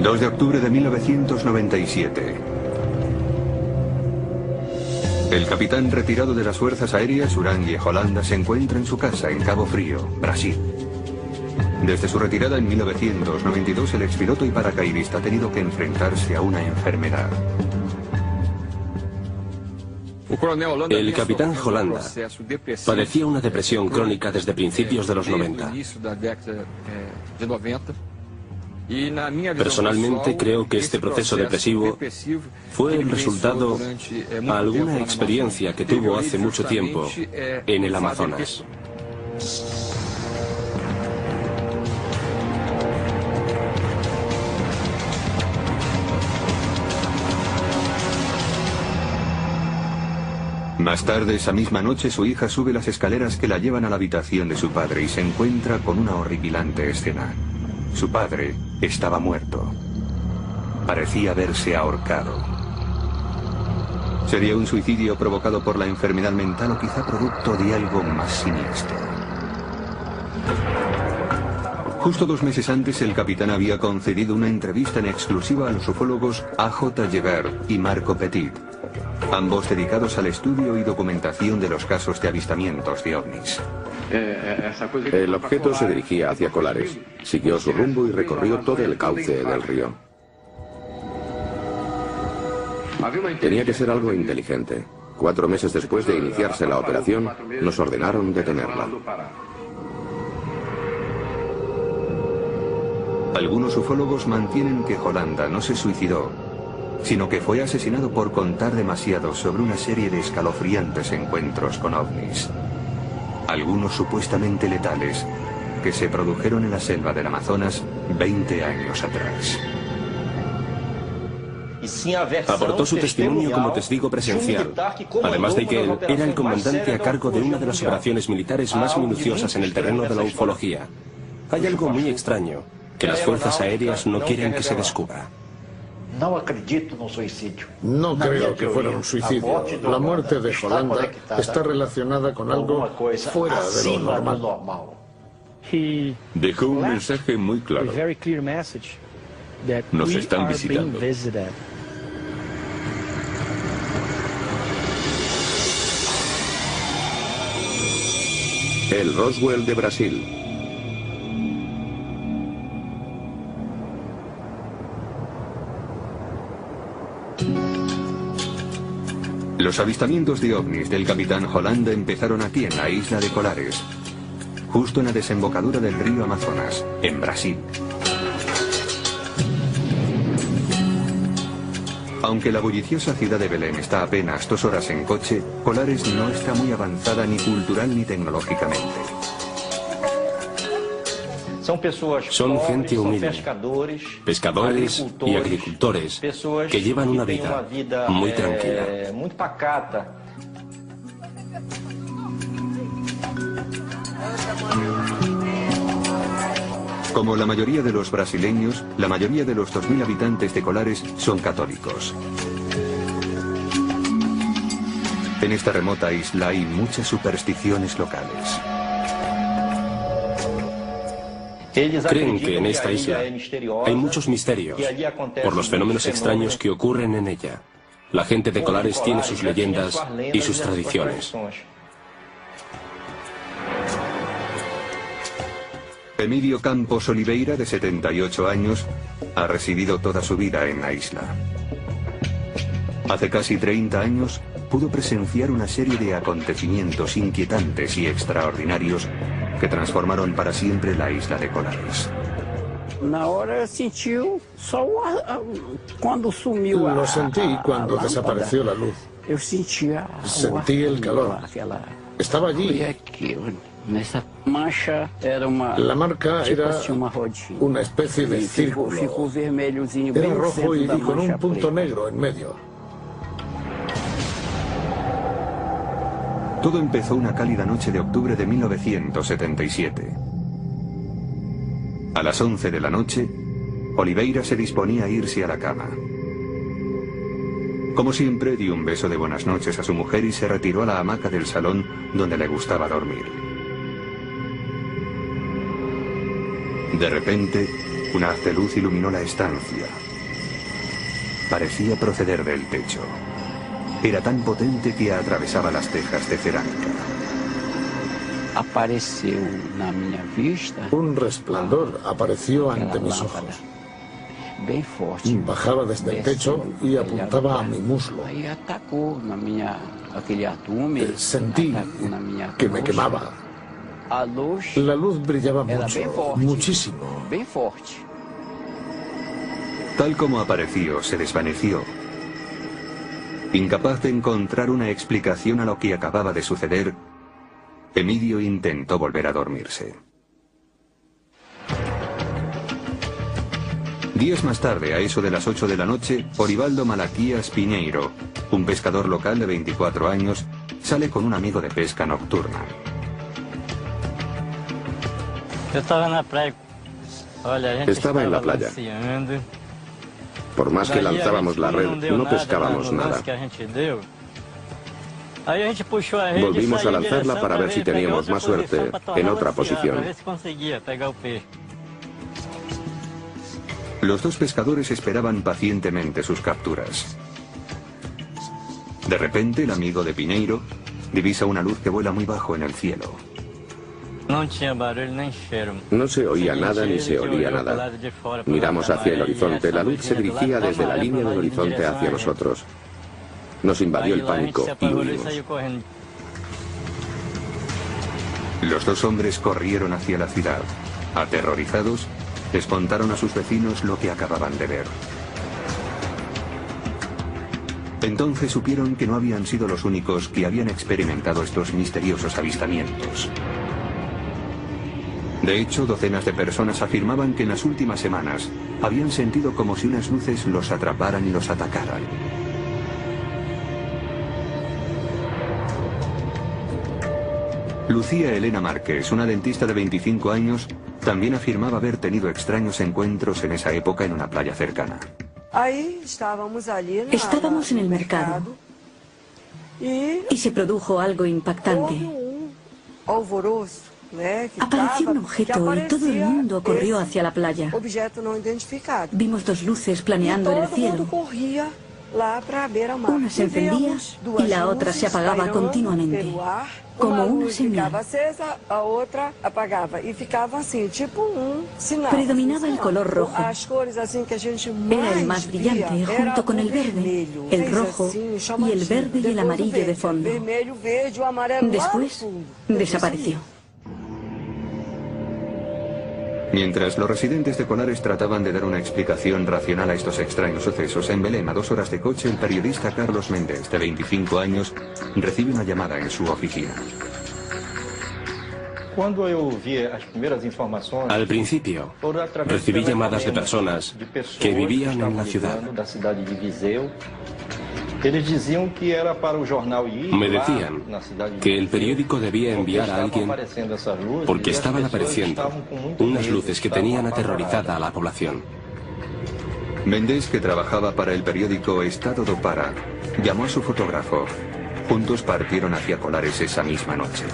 2 de octubre de 1997. El capitán retirado de las Fuerzas Aéreas, Urangue Holanda, se encuentra en su casa en Cabo Frío, Brasil. Desde su retirada en 1992, el expiloto y paracaidista ha tenido que enfrentarse a una enfermedad. El capitán Holanda padecía una depresión crónica desde principios de los 90. Personalmente creo que este proceso depresivo fue el resultado de alguna experiencia que tuvo hace mucho tiempo en el Amazonas. Más tarde, esa misma noche, su hija sube las escaleras que la llevan a la habitación de su padre y se encuentra con una horripilante escena. Su padre estaba muerto. Parecía haberse ahorcado. ¿Sería un suicidio provocado por la enfermedad mental o quizá producto de algo más siniestro? Justo 2 meses antes, el capitán había concedido una entrevista en exclusiva a los ufólogos A.J. Gebert y Marco Petit, ambos dedicados al estudio y documentación de los casos de avistamientos de ovnis. El objeto se dirigía hacia Colares, siguió su rumbo y recorrió todo el cauce del río. Tenía que ser algo inteligente. 4 meses después de iniciarse la operación, nos ordenaron detenerla. Algunos ufólogos mantienen que Holanda no se suicidó, sino que fue asesinado por contar demasiado sobre una serie de escalofriantes encuentros con ovnis. Algunos supuestamente letales, que se produjeron en la selva del Amazonas 20 años atrás. Aportó su testimonio como testigo presencial, además de que él era el comandante a cargo de una de las operaciones militares más minuciosas en el terreno de la ufología. Hay algo muy extraño, que las fuerzas aéreas no quieren que se descubra. No creo que fuera un suicidio. La muerte de Holanda está relacionada con algo fuera de lo normal. Dejó un mensaje muy claro. Nos están visitando. El Roswell de Brasil. Los avistamientos de ovnis del capitán Holanda empezaron aquí en la isla de Colares, justo en la desembocadura del río Amazonas, en Brasil. Aunque la bulliciosa ciudad de Belén está apenas 2 horas en coche, Colares no está muy avanzada ni cultural ni tecnológicamente. Son gente humilde, pescadores y agricultores que llevan una vida muy tranquila. Como la mayoría de los brasileños, la mayoría de los 2000 habitantes de Colares son católicos. En esta remota isla hay muchas supersticiones locales. Creen que en esta isla hay muchos misterios por los fenómenos extraños que ocurren en ella. La gente de Colares tiene sus leyendas y sus tradiciones. Emilio Campos Oliveira, de 78 años, ha residido toda su vida en la isla. Hace casi 30 años pudo presenciar una serie de acontecimientos inquietantes y extraordinarios que transformaron para siempre la isla de Colares. Lo sentí cuando desapareció la luz. Sentí el calor. Estaba allí. La marca era una especie de círculo. Era rojo y con un punto negro en medio. Todo empezó una cálida noche de octubre de 1977. A las 11 de la noche, Oliveira se disponía a irse a la cama. Como siempre, dio un beso de buenas noches a su mujer y se retiró a la hamaca del salón donde le gustaba dormir. De repente, Una haz de luz iluminó la estancia. Parecía proceder del techo. Era tan potente que atravesaba las tejas de cerámica. Un resplandor apareció ante mis ojos. Bajaba desde el techo y apuntaba a mi muslo. Sentí que me quemaba. La luz brillaba mucho, muchísimo. Tal como apareció, se desvaneció. Incapaz de encontrar una explicación a lo que acababa de suceder, Emidio intentó volver a dormirse. Días más tarde, a eso de las 8 de la noche, Orivaldo Malaquías Piñeiro, un pescador local de 24 años, sale con un amigo de pesca nocturna. Estaba en la playa. Por más que lanzábamos la red, no pescábamos nada. Volvimos a lanzarla para ver si teníamos más suerte en otra posición. Los dos pescadores esperaban pacientemente sus capturas. De repente, el amigo de Piñeiro divisa una luz que vuela muy bajo en el cielo. No se oía nada ni se olía nada. Miramos hacia el horizonte. La luz se dirigía desde la línea del horizonte hacia nosotros. Nos invadió el pánico y huimos. Los dos hombres corrieron hacia la ciudad. Aterrorizados, les contaron a sus vecinos lo que acababan de ver. Entonces supieron que no habían sido los únicos que habían experimentado estos misteriosos avistamientos. De hecho, docenas de personas afirmaban que en las últimas semanas habían sentido como si unas luces los atraparan y los atacaran. Lucía Elena Márquez, una dentista de 25 años, también afirmaba haber tenido extraños encuentros en esa época en una playa cercana. Estábamos en el mercado y se produjo algo impactante. Apareció un objeto y todo el mundo corrió hacia la playa. Vimos dos luces planeando en el cielo. Una se encendía y la otra se apagaba continuamente, como una señal. Predominaba el color rojo. Era el más brillante, junto con el verde, el rojo y el verde y el amarillo de fondo. Después desapareció. Mientras los residentes de Colares trataban de dar una explicación racional a estos extraños sucesos, en Belém, a 2 horas de coche, el periodista Carlos Méndez, de 25 años, recibe una llamada en su oficina. Al principio, recibí llamadas de personas que vivían en la ciudad. Me decían que el periódico debía enviar a alguien porque estaban apareciendo unas luces que tenían aterrorizada a la población. Méndez, que trabajaba para el periódico Estado do Pará, llamó a su fotógrafo. Juntos partieron hacia Colares esa misma noche.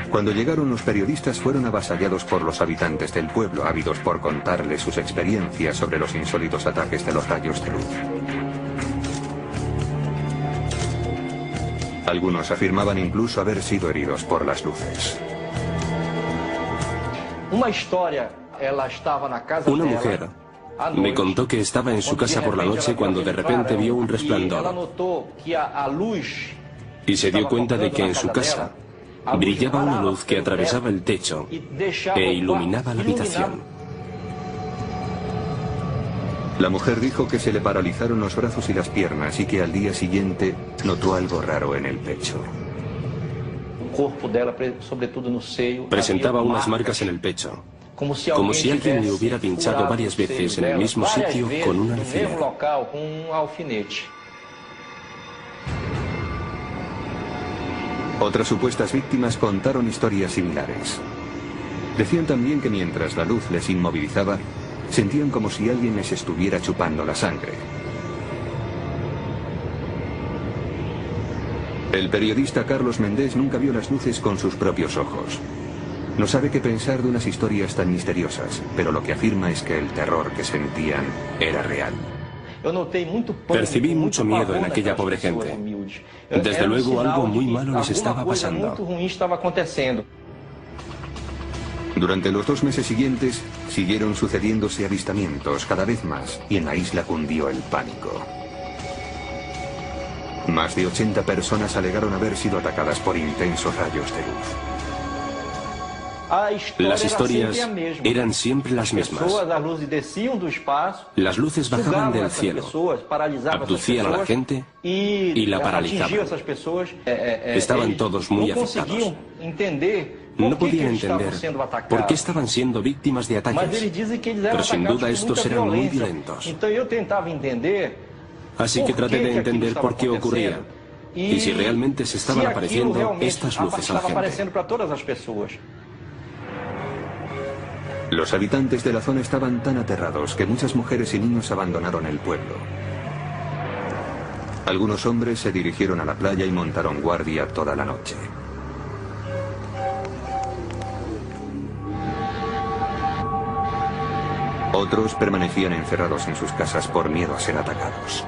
Cuando llegaron, los periodistas fueron avasallados por los habitantes del pueblo, ávidos por contarles sus experiencias sobre los insólitos ataques de los rayos de luz. Algunos afirmaban incluso haber sido heridos por las luces. Una mujer me contó que estaba en su casa por la noche cuando de repente vio un resplandor y se dio cuenta de que en su casa brillaba una luz que atravesaba el techo e iluminaba la habitación. La mujer dijo que se le paralizaron los brazos y las piernas y que al día siguiente notó algo raro en el pecho. Presentaba unas marcas en el pecho, como si alguien le hubiera pinchado varias veces en el mismo sitio con un alfiler. Otras supuestas víctimas contaron historias similares. Decían también que mientras la luz les inmovilizaba, sentían como si alguien les estuviera chupando la sangre. El periodista Carlos Méndez nunca vio las luces con sus propios ojos. No sabe qué pensar de unas historias tan misteriosas, pero lo que afirma es que el terror que sentían era real. Percibí mucho miedo en aquella pobre gente. Desde luego algo muy malo les estaba pasando. Durante los 2 meses siguientes, siguieron sucediéndose avistamientos cada vez más y en la isla cundió el pánico. Más de 80 personas alegaron haber sido atacadas por intensos rayos de luz. Las historias eran siempre las mismas. Las luces bajaban del cielo, abducían a la gente y la paralizaban. Estaban todos muy afectados. No podían entender por qué estaban siendo víctimas de ataques, pero sin duda estos eran muy violentos. Así que traté de entender por qué ocurría y si realmente se estaban apareciendo estas luces a la gente. Los habitantes de la zona estaban tan aterrados que muchas mujeres y niños abandonaron el pueblo. Algunos hombres se dirigieron a la playa y montaron guardia toda la noche. Otros permanecían encerrados en sus casas por miedo a ser atacados.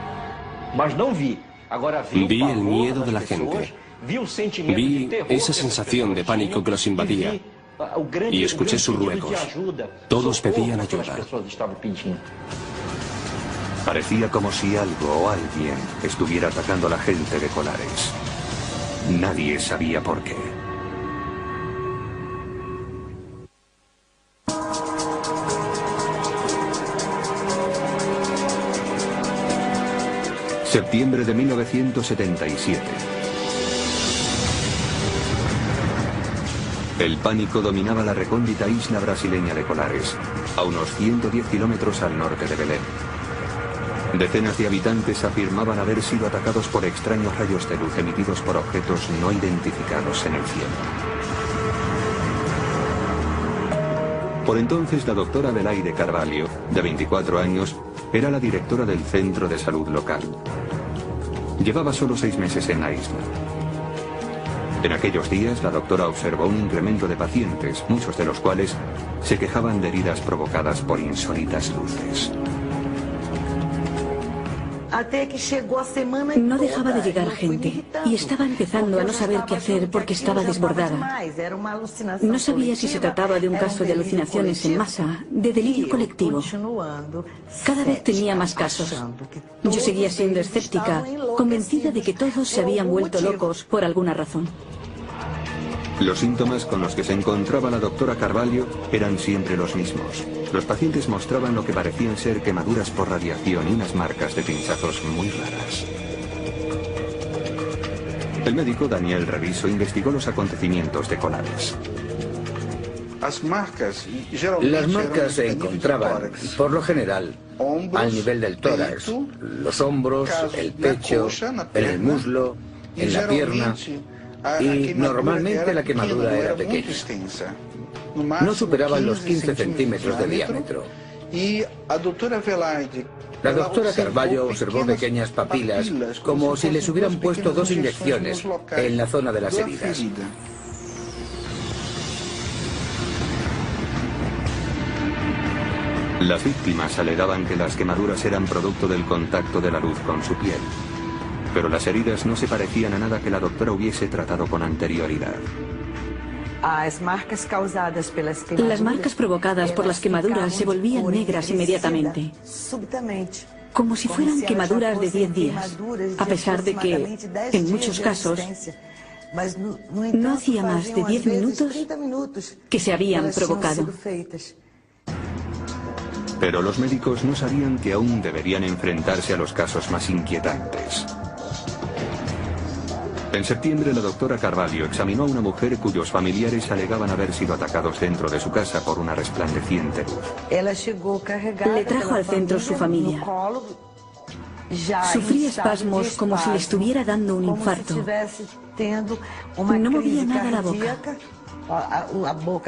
Vi el miedo de la gente. Vi esa sensación de pánico que los invadía. Y escuché sus ruegos. Todos pedían ayuda. Parecía como si algo o alguien estuviera atacando a la gente de Colares. Nadie sabía por qué. Septiembre de 1977. El pánico dominaba la recóndita isla brasileña de Colares, a unos 110 kilómetros al norte de Belém. Decenas de habitantes afirmaban haber sido atacados por extraños rayos de luz emitidos por objetos no identificados en el cielo. Por entonces, la doctora Adelaide Carvalho, de 24 años, era la directora del centro de salud local. Llevaba solo 6 meses en la isla. En aquellos días, la doctora observó un incremento de pacientes, muchos de los cuales se quejaban de heridas provocadas por insólitas luces. No dejaba de llegar gente y estaba empezando a no saber qué hacer porque estaba desbordada. No sabía si se trataba de un caso de alucinaciones en masa, de delirio colectivo. Cada vez tenía más casos. Yo seguía siendo escéptica, convencida de que todos se habían vuelto locos por alguna razón. Los síntomas con los que se encontraba la doctora Carvalho eran siempre los mismos. Los pacientes mostraban lo que parecían ser quemaduras por radiación y unas marcas de pinchazos muy raras. El médico Daniel Reviso investigó los acontecimientos de Colares. Las marcas se encontraban, por lo general, al nivel del tórax, los hombros, el pecho, en el muslo, en la pierna, y normalmente la quemadura era pequeña. No superaban los 15 centímetros de diámetro. La doctora Carvalho observó pequeñas papilas, como si les hubieran puesto 2 inyecciones en la zona de las heridas. Las víctimas alegaban que las quemaduras eran producto del contacto de la luz con su piel. Pero las heridas no se parecían a nada que la doctora hubiese tratado con anterioridad. Las marcas provocadas por las quemaduras se volvían negras inmediatamente, como si fueran quemaduras de 10 días, a pesar de que, en muchos casos, no hacía más de 10 minutos que se habían provocado. Pero los médicos no sabían que aún deberían enfrentarse a los casos más inquietantes. En septiembre, la doctora Carvalho examinó a una mujer cuyos familiares alegaban haber sido atacados dentro de su casa por una resplandeciente luz. Le trajo al centro su familia. Sufría espasmos como si le estuviera dando un infarto. No movía nada la boca.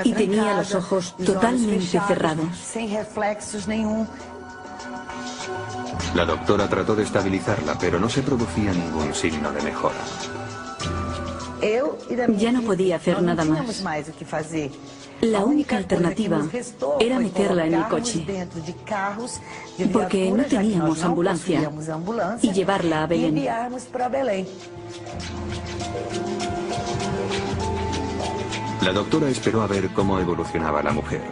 Y tenía los ojos totalmente cerrados. La doctora trató de estabilizarla, pero no se producía ningún signo de mejora. Ya no podía hacer nada más. La única alternativa era meterla en el coche, porque no teníamos ambulancia, y llevarla a Belén. La doctora esperó a ver cómo evolucionaba la mujer.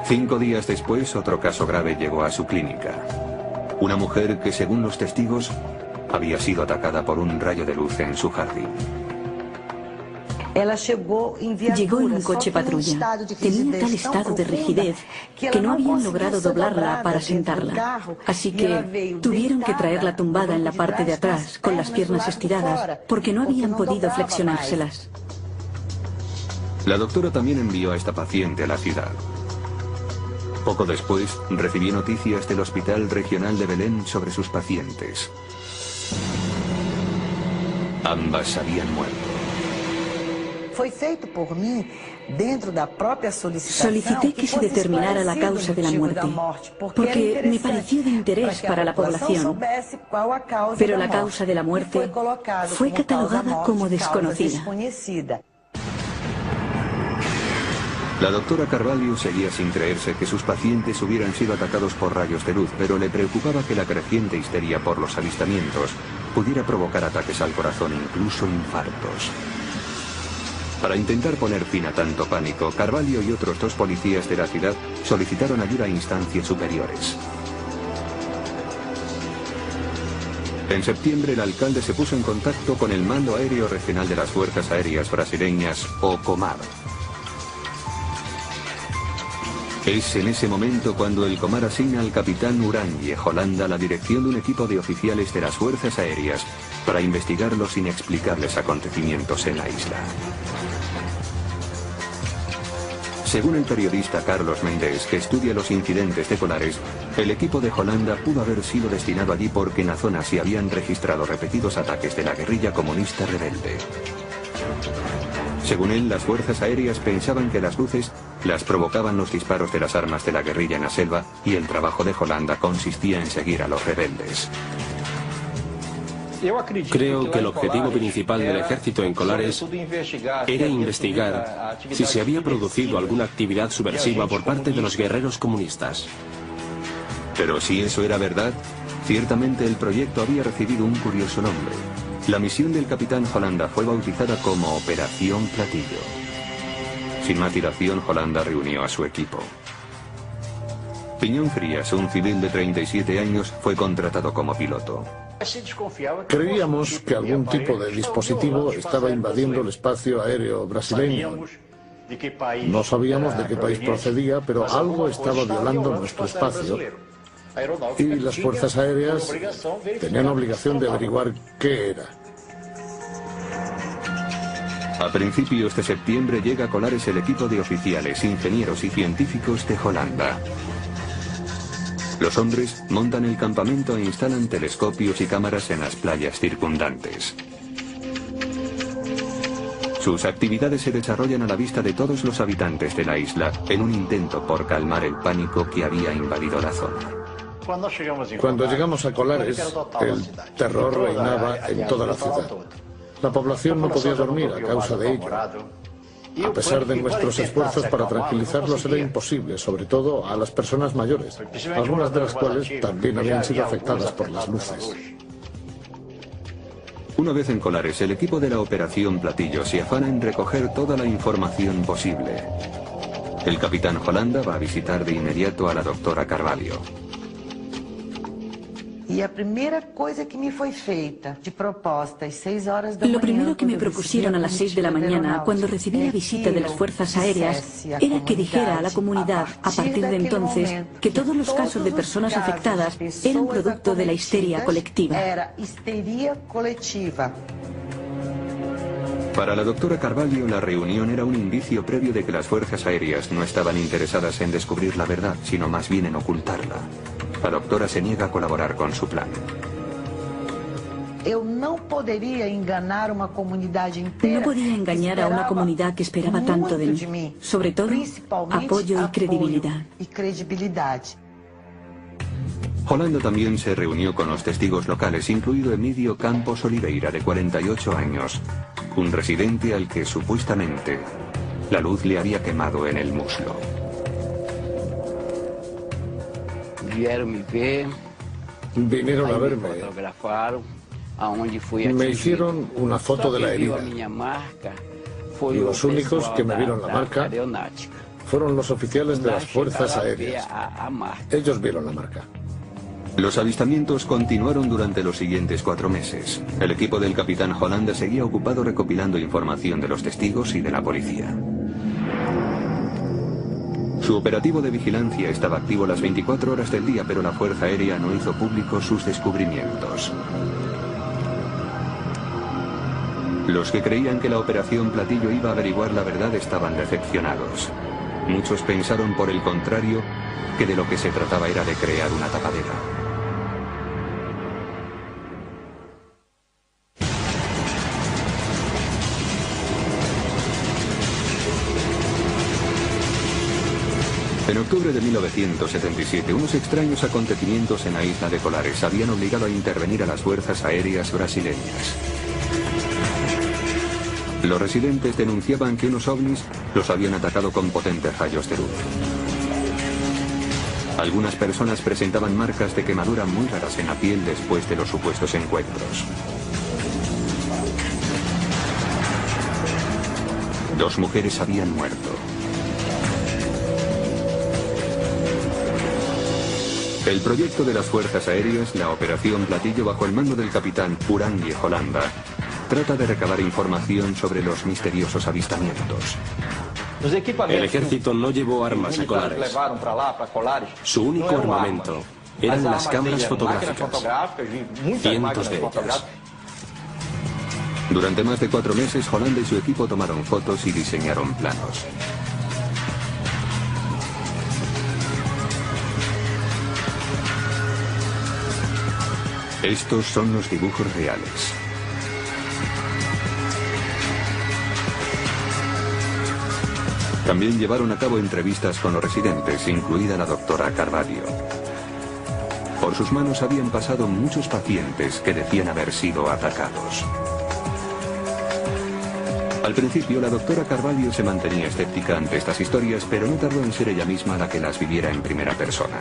5 días después, otro caso grave llegó a su clínica. Una mujer que, según los testigos, había sido atacada por un rayo de luz en su jardín. Llegó en un coche patrulla. Tenía tal estado de rigidez que no habían logrado doblarla para sentarla. Así que tuvieron que traerla tumbada en la parte de atrás, con las piernas estiradas, porque no habían podido flexionárselas. La doctora también envió a esta paciente a la ciudad. Poco después, recibió noticias del Hospital Regional de Belén sobre sus pacientes. Ambas habían muerto. Solicité que se determinara la causa de la muerte, porque me pareció de interés para la población, pero la causa de la muerte fue catalogada como desconocida. La doctora Carvalho seguía sin creerse que sus pacientes hubieran sido atacados por rayos de luz, pero le preocupaba que la creciente histeria por los avistamientos pudiera provocar ataques al corazón e incluso infartos. Para intentar poner fin a tanto pánico, Carvalho y otros 2 policías de la ciudad solicitaron ayuda a instancias superiores. En septiembre, el alcalde se puso en contacto con el Mando Aéreo Regional de las Fuerzas Aéreas Brasileñas, o Comar. Es en ese momento cuando el Comar asigna al capitán Uranje Holanda la dirección de un equipo de oficiales de las Fuerzas Aéreas para investigar los inexplicables acontecimientos en la isla. Según el periodista Carlos Mendes, que estudia los incidentes de Colares, el equipo de Holanda pudo haber sido destinado allí porque en la zona se habían registrado repetidos ataques de la guerrilla comunista rebelde. Según él, las fuerzas aéreas pensaban que las luces las provocaban los disparos de las armas de la guerrilla en la selva y el trabajo de Holanda consistía en seguir a los rebeldes. Creo que el objetivo principal del ejército en Colares era investigar si se había producido alguna actividad subversiva por parte de los guerreros comunistas. Pero si eso era verdad, ciertamente el proyecto había recibido un curioso nombre. La misión del capitán Holanda fue bautizada como Operación Platillo. Sin más dilación, Holanda reunió a su equipo. Piñón Frías, un civil de 37 años, fue contratado como piloto. Creíamos que algún tipo de dispositivo estaba invadiendo el espacio aéreo brasileño. No sabíamos de qué país procedía, pero algo estaba violando nuestro espacio. Y las fuerzas aéreas tenían obligación de averiguar qué era. A principios de septiembre llega a Colares el equipo de oficiales, ingenieros y científicos de Holanda. Los hombres montan el campamento e instalan telescopios y cámaras en las playas circundantes. Sus actividades se desarrollan a la vista de todos los habitantes de la isla, en un intento por calmar el pánico que había invadido la zona. Cuando llegamos a Colares, el terror reinaba en toda la ciudad. La población no podía dormir a causa de ello. A pesar de nuestros esfuerzos para tranquilizarlos era imposible, sobre todo a las personas mayores, algunas de las cuales también habían sido afectadas por las luces. Una vez en Colares, el equipo de la Operación Platillo se afana en recoger toda la información posible. El capitán Holanda va a visitar de inmediato a la doctora Carvalho. Lo primero que me propusieron a las 6 de la mañana, cuando recibí la visita de las fuerzas aéreas, era que dijera a la comunidad, a partir de entonces, que todos los casos de personas afectadas eran producto de la histeria colectiva. Para la doctora Carvalho, la reunión era un indicio previo de que las fuerzas aéreas no estaban interesadas en descubrir la verdad, sino más bien en ocultarla. La doctora se niega a colaborar con su plan. No podía engañar a una comunidad que esperaba tanto de mí, sobre todo apoyo y credibilidad. Holanda también se reunió con los testigos locales, incluido Emílio Campos Oliveira, de 48 años, un residente al que supuestamente la luz le había quemado en el muslo. Vinieron a verme. Me hicieron una foto de la herida. Los únicos que me vieron la marca fueron los oficiales de las Fuerzas Aéreas. Ellos vieron la marca. Los avistamientos continuaron durante los siguientes 4 meses. El equipo del capitán Hollanda seguía ocupado recopilando información de los testigos y de la policía. Su operativo de vigilancia estaba activo las 24 horas del día, pero la Fuerza Aérea no hizo públicos sus descubrimientos. Los que creían que la Operación Platillo iba a averiguar la verdad estaban decepcionados. Muchos pensaron, por el contrario, que de lo que se trataba era de crear una tapadera. En octubre de 1977, unos extraños acontecimientos en la isla de Colares habían obligado a intervenir a las fuerzas aéreas brasileñas. Los residentes denunciaban que unos ovnis los habían atacado con potentes rayos de luz. Algunas personas presentaban marcas de quemadura muy raras en la piel después de los supuestos encuentros. 2 mujeres habían muerto. El proyecto de las Fuerzas Aéreas, la Operación Platillo, bajo el mando del capitán Urangui Hollanda, trata de recabar información sobre los misteriosos avistamientos. El ejército no llevó armas a Colares. Su único armamento eran las cámaras fotográficas, cientos de ellas. Durante más de 4 meses, Hollanda y su equipo tomaron fotos y diseñaron planos. Estos son los dibujos reales. También llevaron a cabo entrevistas con los residentes, incluida la doctora Carvalho. Por sus manos habían pasado muchos pacientes que decían haber sido atacados. Al principio, la doctora Carvalho se mantenía escéptica ante estas historias, pero no tardó en ser ella misma la que las viviera en primera persona.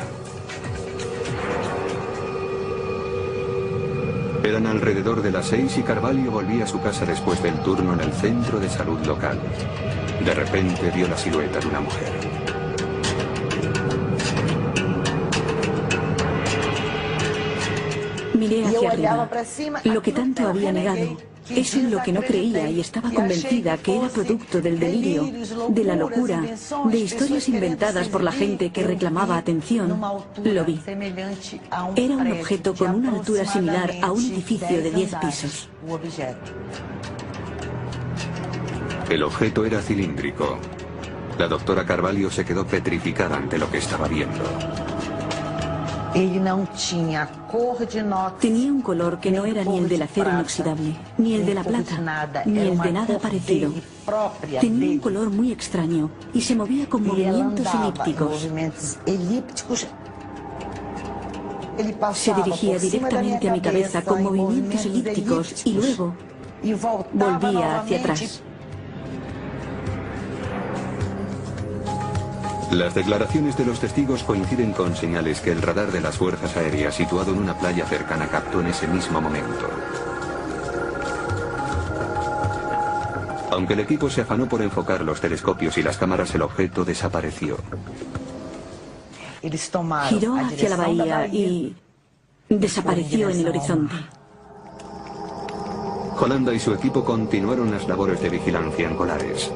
Eran alrededor de las 6 y Carvalho volvía a su casa después del turno en el centro de salud local. De repente vio la silueta de una mujer. Miré hacia arriba, lo que tanto había negado. Eso en lo que no creía, y estaba convencida que era producto del delirio, de la locura, de historias inventadas por la gente que reclamaba atención. Lo vi. Era un objeto con una altura similar a un edificio de 10 pisos. El objeto era cilíndrico. La doctora Carvalho se quedó petrificada ante lo que estaba viendo. Tenía un color que no era ni el del acero inoxidable, ni el de la plata, ni el de nada parecido. Tenía un color muy extraño y se movía con movimientos elípticos. Se dirigía directamente a mi cabeza con movimientos elípticos y luego volvía hacia atrás. Las declaraciones de los testigos coinciden con señales que el radar de las Fuerzas Aéreas situado en una playa cercana captó en ese mismo momento. Aunque el equipo se afanó por enfocar los telescopios y las cámaras, el objeto desapareció. Giró hacia la bahía y desapareció en el horizonte. Hollanda y su equipo continuaron las labores de vigilancia en Colares.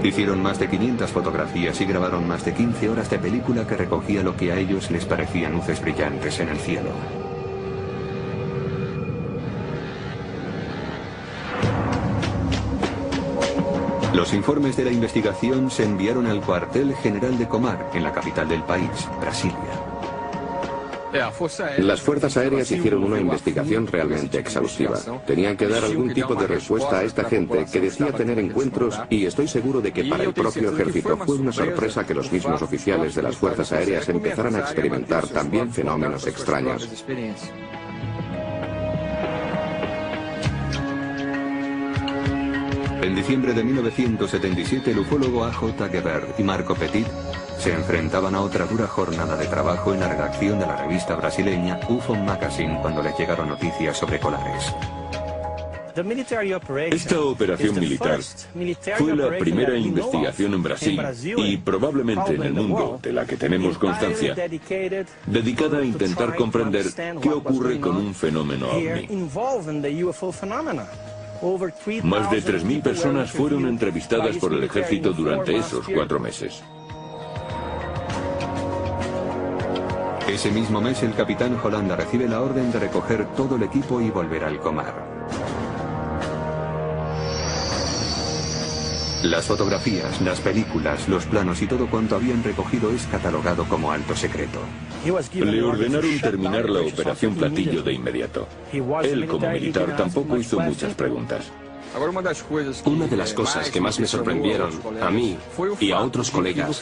Hicieron más de 500 fotografías y grabaron más de 15 horas de película que recogía lo que a ellos les parecían luces brillantes en el cielo. Los informes de la investigación se enviaron al cuartel general de Comar, en la capital del país, Brasilia. Las Fuerzas Aéreas hicieron una investigación realmente exhaustiva. Tenían que dar algún tipo de respuesta a esta gente que decía tener encuentros, y estoy seguro de que para el propio ejército fue una sorpresa que los mismos oficiales de las Fuerzas Aéreas empezaran a experimentar también fenómenos extraños. En diciembre de 1977, el ufólogo A.J. Gebert y Marco Petit se enfrentaban a otra dura jornada de trabajo en la redacción de la revista brasileña UFO Magazine cuando les llegaron noticias sobre colares. Esta operación militar fue la primera investigación en Brasil y probablemente en el mundo de la que tenemos constancia, dedicada a intentar comprender qué ocurre con un fenómeno ovni. Más de 3.000 personas fueron entrevistadas por el ejército durante esos 4 meses. Ese mismo mes, el capitán Holanda recibe la orden de recoger todo el equipo y volver al Comar. Las fotografías, las películas, los planos y todo cuanto habían recogido es catalogado como alto secreto. Le ordenaron terminar la operación Platillo de inmediato. Él, como militar, tampoco hizo muchas preguntas. Una de las cosas que más me sorprendieron a mí y a otros colegas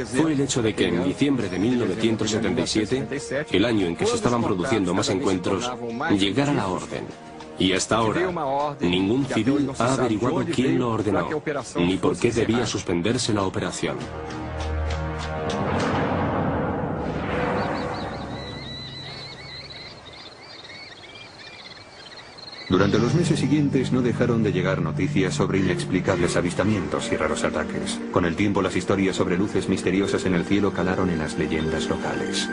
fue el hecho de que en diciembre de 1977, el año en que se estaban produciendo más encuentros, llegara la orden. Y hasta ahora, ningún civil ha averiguado quién lo ordenó, ni por qué debía suspenderse la operación. Durante los meses siguientes no dejaron de llegar noticias sobre inexplicables avistamientos y raros ataques. Con el tiempo, las historias sobre luces misteriosas en el cielo calaron en las leyendas locales.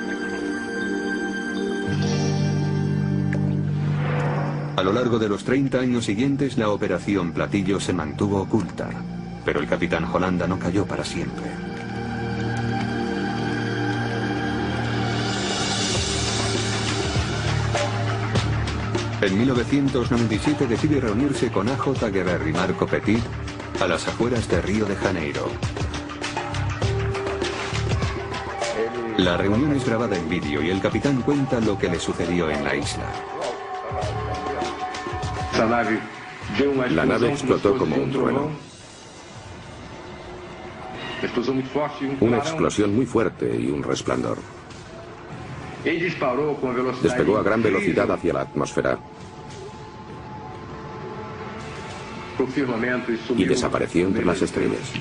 A lo largo de los 30 años siguientes, la operación Platillo se mantuvo oculta, pero el capitán Holanda no cayó para siempre. En 1997 decide reunirse con A.J. Gebert y Marco Petit a las afueras de Río de Janeiro. La reunión es grabada en vídeo y el capitán cuenta lo que le sucedió en la isla. La nave explotó como un trueno. Una explosión muy fuerte y un resplandor. Despegó a gran velocidad hacia la atmósfera y desapareció entre las estrellas.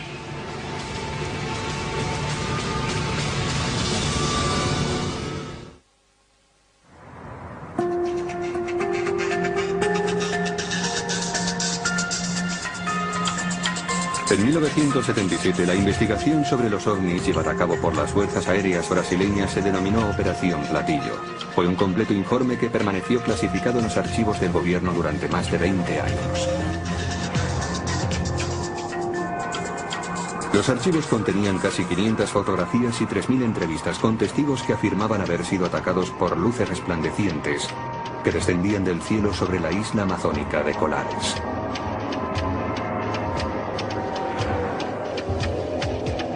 En 1977, la investigación sobre los ovnis llevada a cabo por las fuerzas aéreas brasileñas se denominó Operación Platillo. Fue un completo informe que permaneció clasificado en los archivos del gobierno durante más de 20 años. Los archivos contenían casi 500 fotografías y 3.000 entrevistas con testigos que afirmaban haber sido atacados por luces resplandecientes que descendían del cielo sobre la isla amazónica de Colares.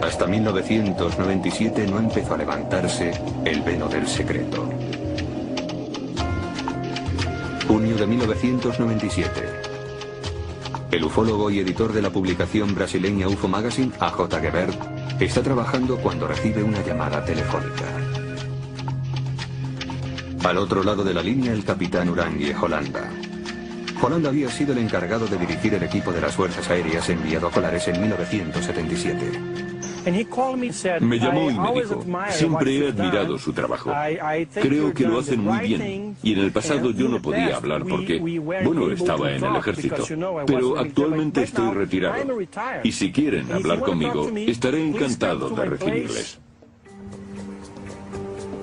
Hasta 1997 no empezó a levantarse el velo del secreto. Junio de 1997. El ufólogo y editor de la publicación brasileña UFO Magazine, A.J. Gebert, está trabajando cuando recibe una llamada telefónica. Al otro lado de la línea, el capitán Urangui Holanda. Holanda había sido el encargado de dirigir el equipo de las fuerzas aéreas enviado a Colares en 1977. Me llamó y me dijo, siempre he admirado su trabajo. Creo que lo hacen muy bien. Y en el pasado yo no podía hablar porque, bueno, estaba en el ejército. Pero actualmente estoy retirado. Y si quieren hablar conmigo, estaré encantado de recibirles.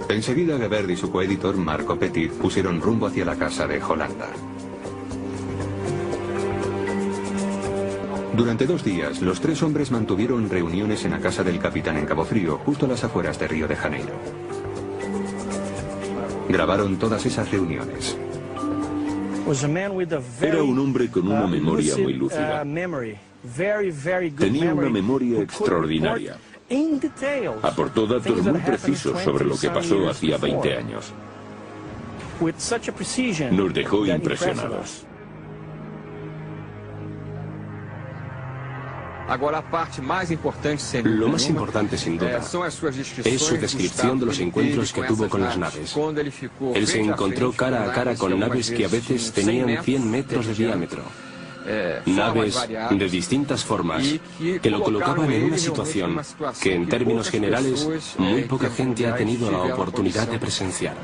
Enseguida Gebert y su coeditor Marco Petit pusieron rumbo hacia la casa de Holanda. Durante 2 días, los 3 hombres mantuvieron reuniones en la casa del capitán en Cabo Frío, justo a las afueras de Río de Janeiro. Grabaron todas esas reuniones. Era un hombre con una memoria muy lúcida. Tenía una memoria extraordinaria. Aportó datos muy precisos sobre lo que pasó hacía 20 años. Nos dejó impresionados. Lo más importante, sin duda, es su descripción de los encuentros que tuvo con las naves. Él se encontró cara a cara con naves que a veces tenían 100 metros de diámetro. naves de distintas formas que lo colocaban en una situación que en términos generales muy poca gente ha tenido la oportunidad de presenciar.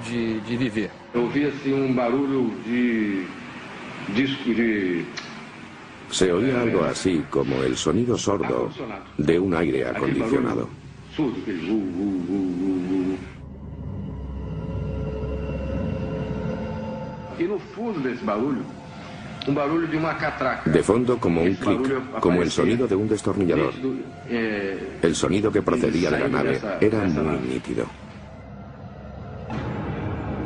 Se oía algo así como el sonido sordo de un aire acondicionado. De fondo como un clic, como el sonido de un destornillador. El sonido que procedía de la nave era muy nítido.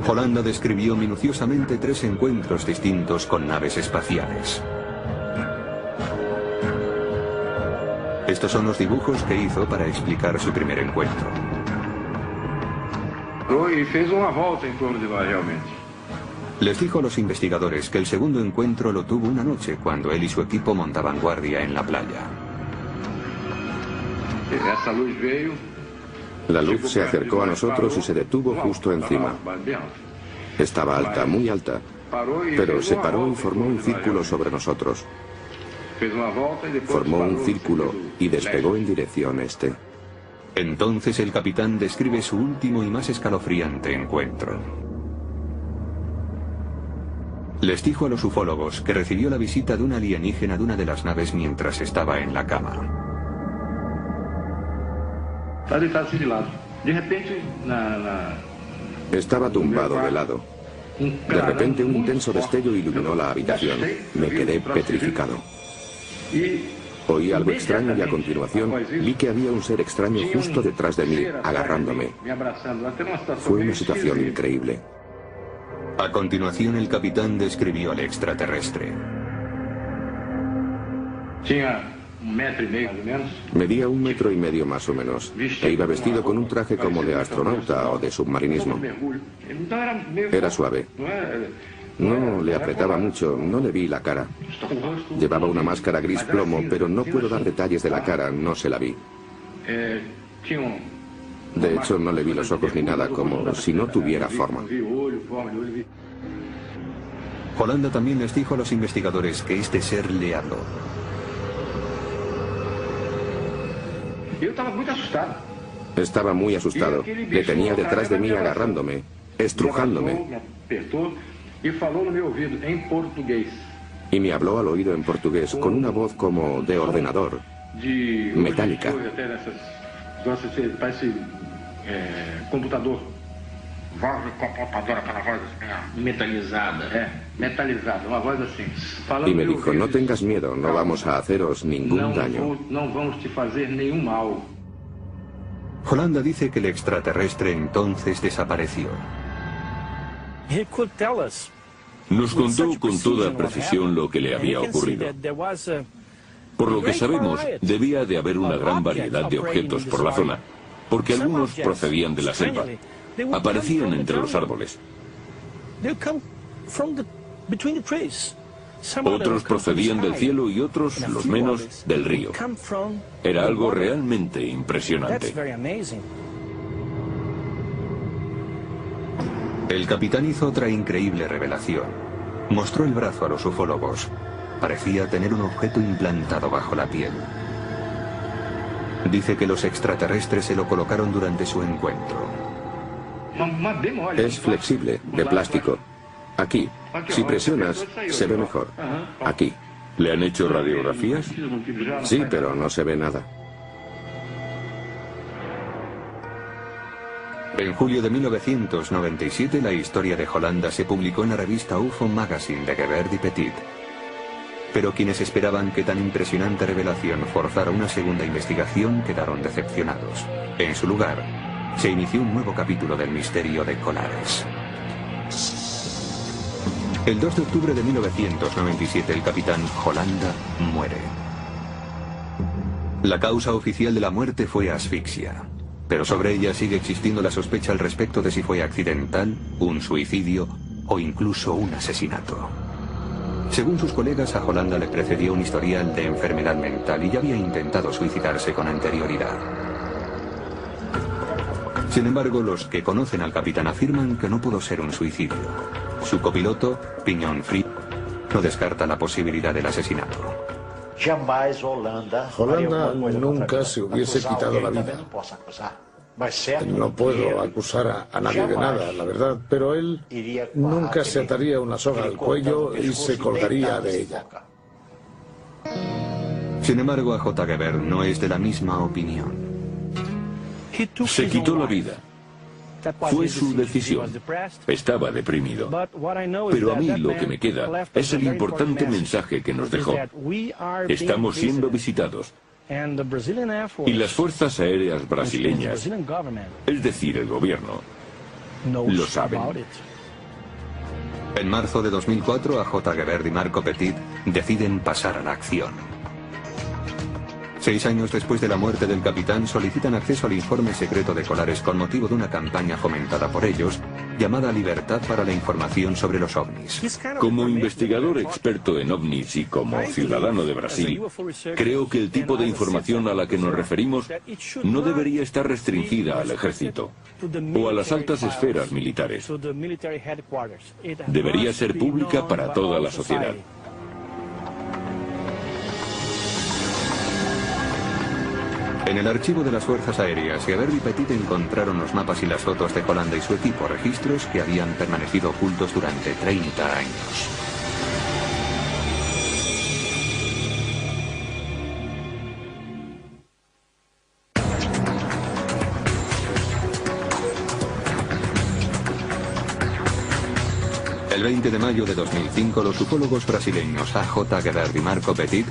Holanda describió minuciosamente 3 encuentros distintos con naves espaciales. Estos son los dibujos que hizo para explicar su primer encuentro. Les dijo a los investigadores que el segundo encuentro lo tuvo una noche cuando él y su equipo montaban guardia en la playa. La luz se acercó a nosotros y se detuvo justo encima. Estaba alta, muy alta, pero se paró y formó un círculo sobre nosotros. Formó un círculo y despegó en dirección este. Entonces el capitán describe su último y más escalofriante encuentro. Les dijo a los ufólogos que recibió la visita de un alienígena de una de las naves mientras estaba en la cama. Estaba tumbado de lado. De repente un intenso destello iluminó la habitación. Me quedé petrificado. Oí algo extraño y a continuación vi que había un ser extraño justo detrás de mí, agarrándome. Fue una situación increíble. A continuación el capitán describió al extraterrestre. Medía 1,5 metros más o menos, e iba vestido con un traje como de astronauta o de submarinismo. Era suave. No le apretaba mucho, no le vi la cara. Llevaba una máscara gris plomo, pero no puedo dar detalles de la cara, no se la vi. De hecho, no le vi los ojos ni nada, como si no tuviera forma. Holanda también les dijo a los investigadores que este ser le habló. Estaba muy asustado. Le tenía detrás de mí agarrándome, estrujándome. Y me habló al oído en portugués, con una voz como de ordenador, metálica. Y me dijo, no tengas miedo, no vamos a haceros ningún daño. Holanda dice que el extraterrestre entonces desapareció. Nos contó con toda precisión lo que le había ocurrido. Por lo que sabemos, debía de haber una gran variedad de objetos por la zona, porque algunos procedían de la selva, aparecían entre los árboles. Otros procedían del cielo y otros, los menos, del río. Era algo realmente impresionante. El capitán hizo otra increíble revelación. Mostró el brazo a los ufólogos. Parecía tener un objeto implantado bajo la piel. Dice que los extraterrestres se lo colocaron durante su encuentro. Es flexible, de plástico. Aquí, si presionas, se ve mejor. Aquí. ¿Le han hecho radiografías? Sí, pero no se ve nada. En julio de 1997, la historia de Holanda se publicó en la revista UFO Magazine de Gevaert y Petit. Pero quienes esperaban que tan impresionante revelación forzara una segunda investigación quedaron decepcionados. En su lugar, se inició un nuevo capítulo del misterio de Colares. El 2 de octubre de 1997, el capitán Holanda muere. La causa oficial de la muerte fue asfixia, pero sobre ella sigue existiendo la sospecha al respecto de si fue accidental, un suicidio o incluso un asesinato. Según sus colegas, a Holanda le precedió un historial de enfermedad mental y ya había intentado suicidarse con anterioridad. Sin embargo, los que conocen al capitán afirman que no pudo ser un suicidio. Su copiloto, Piñón Frío, no descarta la posibilidad del asesinato. Holanda nunca se hubiese quitado la vida. No puedo acusar a nadie de nada, la verdad, pero él nunca se ataría una soga al cuello y se colgaría de ella. Sin embargo, A.J. Gebert no es de la misma opinión. Se quitó la vida. Fue su decisión. Estaba deprimido. Pero a mí lo que me queda es el importante mensaje que nos dejó. Estamos siendo visitados. Y las fuerzas aéreas brasileñas, es decir, el gobierno, lo saben. En marzo de 2004, A.J. Gebert y Marco Petit deciden pasar a la acción. 6 años después de la muerte del capitán, solicitan acceso al informe secreto de Colares con motivo de una campaña fomentada por ellos, llamada Libertad para la Información sobre los OVNIs. Como investigador experto en ovnis y como ciudadano de Brasil, creo que el tipo de información a la que nos referimos no debería estar restringida al ejército o a las altas esferas militares. Debería ser pública para toda la sociedad. En el archivo de las Fuerzas Aéreas, Gebert y Petit encontraron los mapas y las fotos de Holanda y su equipo, registros que habían permanecido ocultos durante 30 años. El 20 de mayo de 2005, los ufólogos brasileños A.J. Gebert y Marco Petit,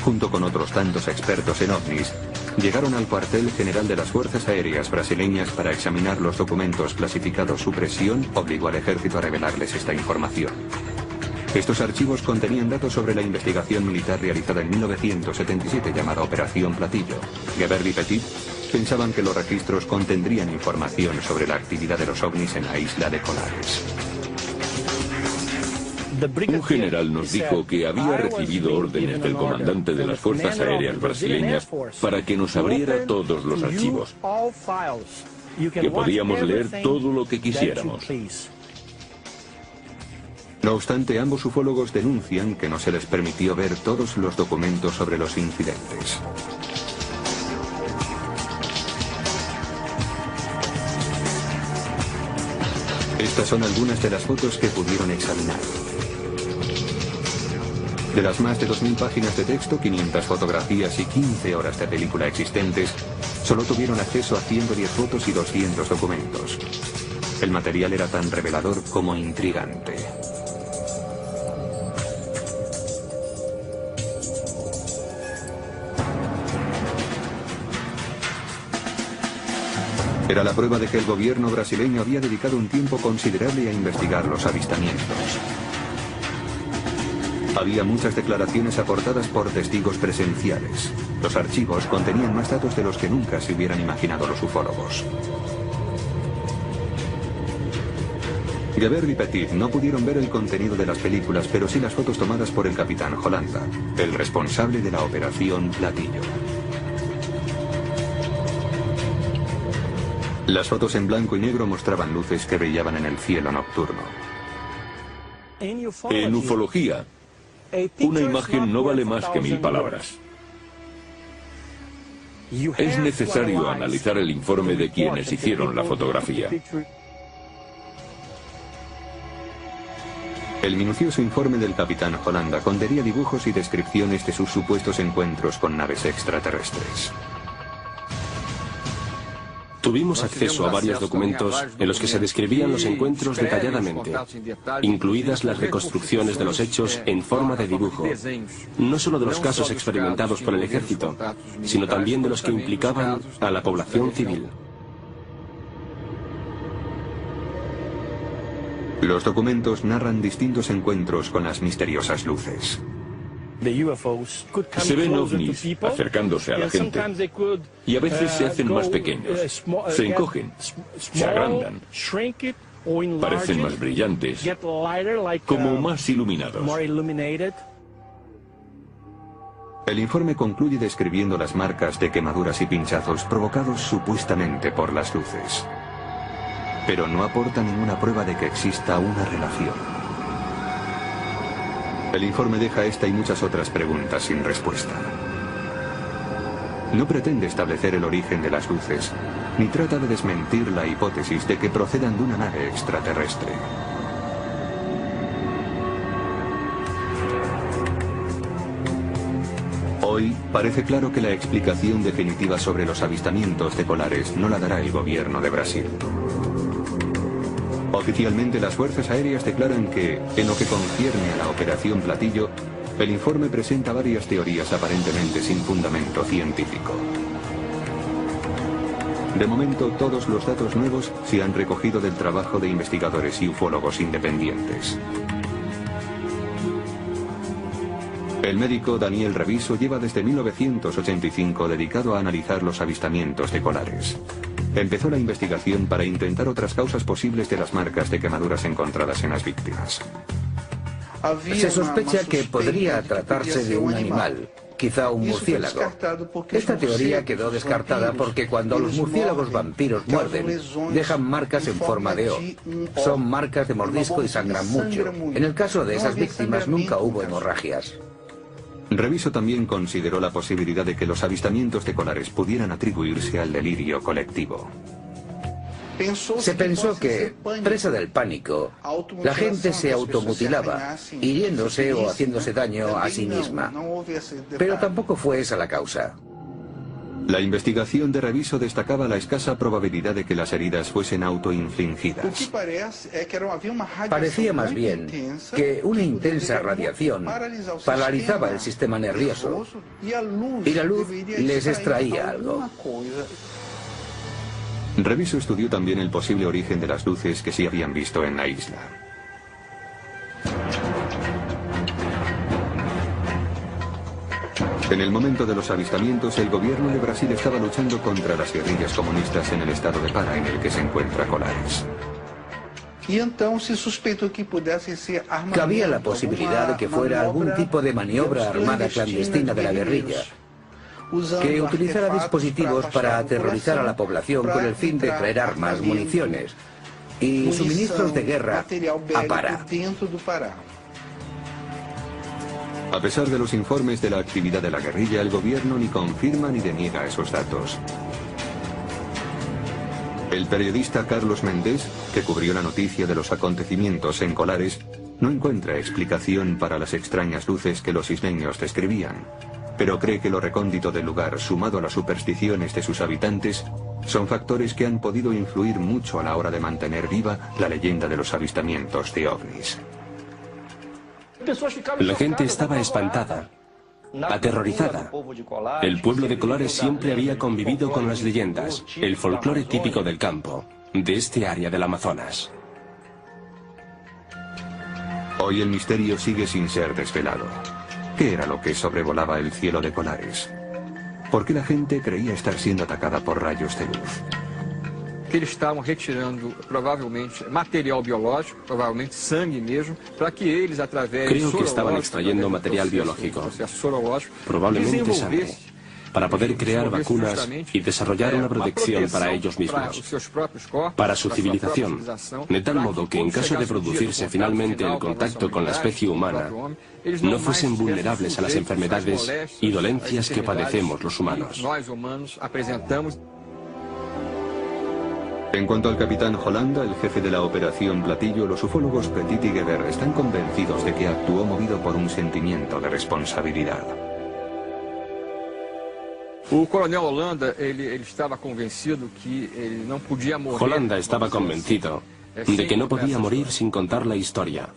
junto con otros tantos expertos en ovnis, llegaron al cuartel general de las Fuerzas Aéreas brasileñas para examinar los documentos clasificados. Su presión obligó al ejército a revelarles esta información. Estos archivos contenían datos sobre la investigación militar realizada en 1977 llamada Operación Platillo. Gebert y Petit pensaban que los registros contendrían información sobre la actividad de los ovnis en la isla de Colares. Un general nos dijo que había recibido órdenes del comandante de las Fuerzas Aéreas brasileñas para que nos abriera todos los archivos, que podíamos leer todo lo que quisiéramos. No obstante, ambos ufólogos denuncian que no se les permitió ver todos los documentos sobre los incidentes. Estas son algunas de las fotos que pudieron examinar. De las más de 2.000 páginas de texto, 500 fotografías y 15 horas de película existentes, solo tuvieron acceso a 110 fotos y 200 documentos. El material era tan revelador como intrigante. Era la prueba de que el gobierno brasileño había dedicado un tiempo considerable a investigar los avistamientos. Había muchas declaraciones aportadas por testigos presenciales. Los archivos contenían más datos de los que nunca se hubieran imaginado los ufólogos. Gebert y Petit no pudieron ver el contenido de las películas, pero sí las fotos tomadas por el capitán Holanda, el responsable de la Operación Platillo. Las fotos en blanco y negro mostraban luces que brillaban en el cielo nocturno. En ufología, una imagen no vale más que 1000 palabras. Es necesario analizar el informe de quienes hicieron la fotografía. El minucioso informe del capitán Holanda contenía dibujos y descripciones de sus supuestos encuentros con naves extraterrestres. Tuvimos acceso a varios documentos en los que se describían los encuentros detalladamente, incluidas las reconstrucciones de los hechos en forma de dibujo, no solo de los casos experimentados por el ejército, sino también de los que implicaban a la población civil. Los documentos narran distintos encuentros con las misteriosas luces. Se ven ovnis acercándose a la gente y a veces se hacen más pequeños, se encogen, se agrandan, parecen más brillantes, como más iluminados. El informe concluye describiendo las marcas de quemaduras y pinchazos provocados supuestamente por las luces, pero no aporta ninguna prueba de que exista una relación. El informe deja esta y muchas otras preguntas sin respuesta. No pretende establecer el origen de las luces, ni trata de desmentir la hipótesis de que procedan de una nave extraterrestre. Hoy parece claro que la explicación definitiva sobre los avistamientos de colares no la dará el gobierno de Brasil. Oficialmente las fuerzas aéreas declaran que, en lo que concierne a la Operación Platillo, el informe presenta varias teorías aparentemente sin fundamento científico. De momento, todos los datos nuevos se han recogido del trabajo de investigadores y ufólogos independientes. El médico Daniel Reviso lleva desde 1985 dedicado a analizar los avistamientos de colares. Empezó la investigación para intentar otras causas posibles de las marcas de quemaduras encontradas en las víctimas. Se sospecha que podría tratarse de un animal, quizá un murciélago. Esta teoría quedó descartada porque cuando los murciélagos vampiros muerden, dejan marcas en forma de O. Son marcas de mordisco y sangran mucho. En el caso de esas víctimas nunca hubo hemorragias. Reviso también consideró la posibilidad de que los avistamientos de colares pudieran atribuirse al delirio colectivo. Se pensó que, presa del pánico, la gente se automutilaba, hiriéndose o haciéndose daño a sí misma. Pero tampoco fue esa la causa. La investigación de Reviso destacaba la escasa probabilidad de que las heridas fuesen autoinfligidas. Parecía más bien que una intensa radiación paralizaba el sistema nervioso y la luz les extraía algo. Reviso estudió también el posible origen de las luces que se habían visto en la isla. En el momento de los avistamientos, el gobierno de Brasil estaba luchando contra las guerrillas comunistas en el estado de Pará en el que se encuentra Colares. Cabía la posibilidad de que fuera algún tipo de maniobra armada clandestina de la guerrilla, que utilizara dispositivos para aterrorizar a la población con el fin de traer armas, municiones y suministros de guerra a Pará. A pesar de los informes de la actividad de la guerrilla, el gobierno ni confirma ni deniega esos datos. El periodista Carlos Méndez, que cubrió la noticia de los acontecimientos en Colares, no encuentra explicación para las extrañas luces que los isleños describían, pero cree que lo recóndito del lugar, sumado a las supersticiones de sus habitantes, son factores que han podido influir mucho a la hora de mantener viva la leyenda de los avistamientos de ovnis. La gente estaba espantada, aterrorizada. El pueblo de Colares siempre había convivido con las leyendas, el folclore típico del campo, de este área del Amazonas. Hoy el misterio sigue sin ser desvelado. ¿Qué era lo que sobrevolaba el cielo de Colares? ¿Por qué la gente creía estar siendo atacada por rayos de luz? Que eles estavam retirando provavelmente material biológico, provavelmente sangue mesmo, para que eles através Creo que estaban extrayendo material biológico, probablemente sangre, para poder crear vacunas y desarrollar una protección para ellos mismos, para su civilización, de tal modo que en caso de producirse finalmente el contacto con la especie humana, no fuesen vulnerables a las enfermedades y dolencias que padecemos los humanos. En cuanto al capitán Holanda, el jefe de la Operación Platillo, los ufólogos Petit y Geber están convencidos de que actuó movido por un sentimiento de responsabilidad. Holanda estaba convencido de que no podía morir sin contar la historia.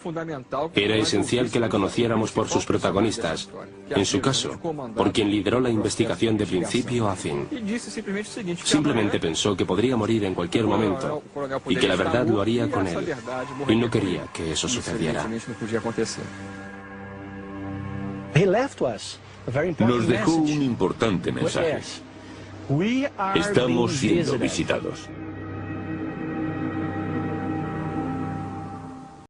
Era esencial que la conociéramos por sus protagonistas, en su caso, por quien lideró la investigación de principio a fin. Simplemente pensó que podría morir en cualquier momento y que la verdad lo haría con él, y no quería que eso sucediera. Nos dejó un importante mensaje. Estamos siendo visitados.